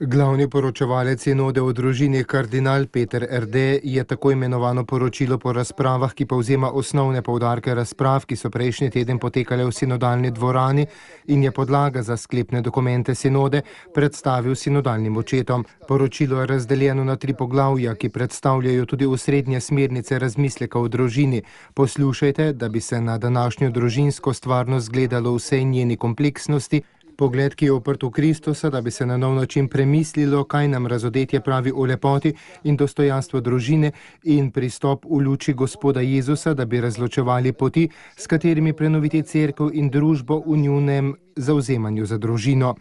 Glavni poročevalec sinode o družini kardinal Peter Erde je tako imenovano poročilo po razpravah, ki povzema osnovne poudarke razprav, ki so prejšnji teden potekale v sinodalni dvorani in je podlaga za sklepne dokumente sinode, predstavil sinodalnim očetom. Poročilo je razdeljeno na 3 poglavja, ki predstavljajo tudi osrednje smernice razmisleka o družini. Poslušajte, da bi se na današnjo družinsko stvarnost gledalo vsej njeni kompleksnosti, pogled, ki je oprt v Kristusa, da bi se na nov način premislilo, kaj nam razodetje pravi o lepoti in dostojanstvu družine, in pristop v luči Gospoda Jezusa, da bi razločevali poti, s katerimi prenoviti cerkev in družbo v njunem zavzemanju za družino.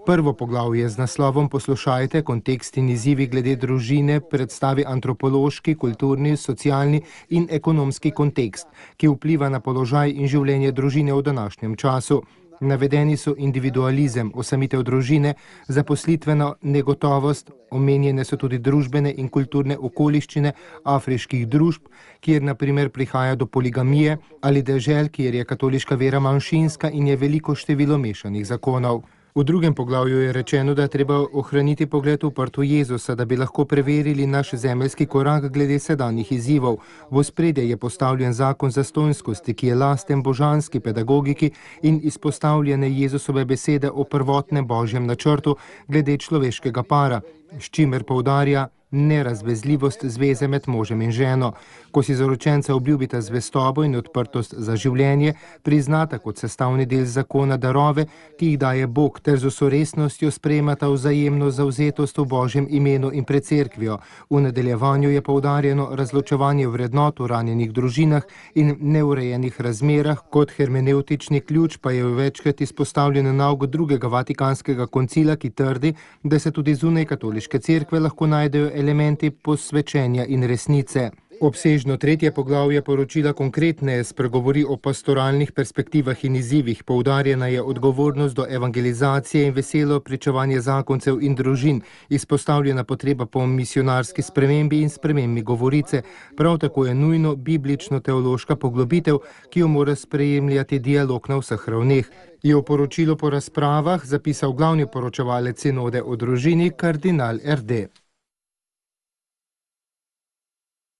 Prvo poglavje z naslovom Poslušajte, kontekst in izzivi glede družine predstavi antropološki, kulturni, socialni in ekonomski kontekst, ki vpliva na položaj in življenje družine v današnjem času. Navedeni so individualizem, osamitev družine, zaposlitvena negotovost, omenjene so tudi družbene in kulturne okoliščine afriških družb, kjer na primer prihaja do poligamije, ali dežel, kjer je katoliška vera manjšinska in je veliko število mešanih zakonov. V drugem poglavju je rečeno, da je treba ohraniti pogled uprt v Jezusa, da bi lahko preverili naš zemeljski korak glede sedanjih izzivov. V ospredje je postavljen zakon zastonjskosti, ki je lasten božanski pedagogiki in izpostavljene Jezusove besede o prvotnem božjem načrtu glede človeškega para, s čimer poudarja nerazvezljivost zveze med možem in ženo. Ko si zaročenca obljubita zvestobo in odprtost za življenje, priznata kot sestavni del zakona darove, ki jih daje Bog, ter z vso resnostjo sprejemata vzajemno zavzetost v Božjem imenu in pred cerkvijo. V nadaljevanju je poudarjeno razločevanje vrednot v ranjenih družinah in neurejenih razmerah, kot hermenevtični ključ pa je večkrat izpostavljen nauk drugega Vatikanskega koncila, ki trdi, da se tudi zunaj katoliške cerkve lahko najdejo elementi posvečenja in resnice. Obsežno 3. poglavje poročila konkretneje spregovori o pastoralnih perspektivah in izzivih. Poudarjena je odgovornost do evangelizacije in veselo pričevanje zakoncev in družin, izpostavljena potreba po misionarski spremembi in spremembi govorice. Prav tako je nujno biblično-teološka poglobitev, ki jo mora sprejemljati dialog na vseh ravneh. Je v poročilu po razpravah zapisal glavni poročevalec sinode o družini kardinal Erde.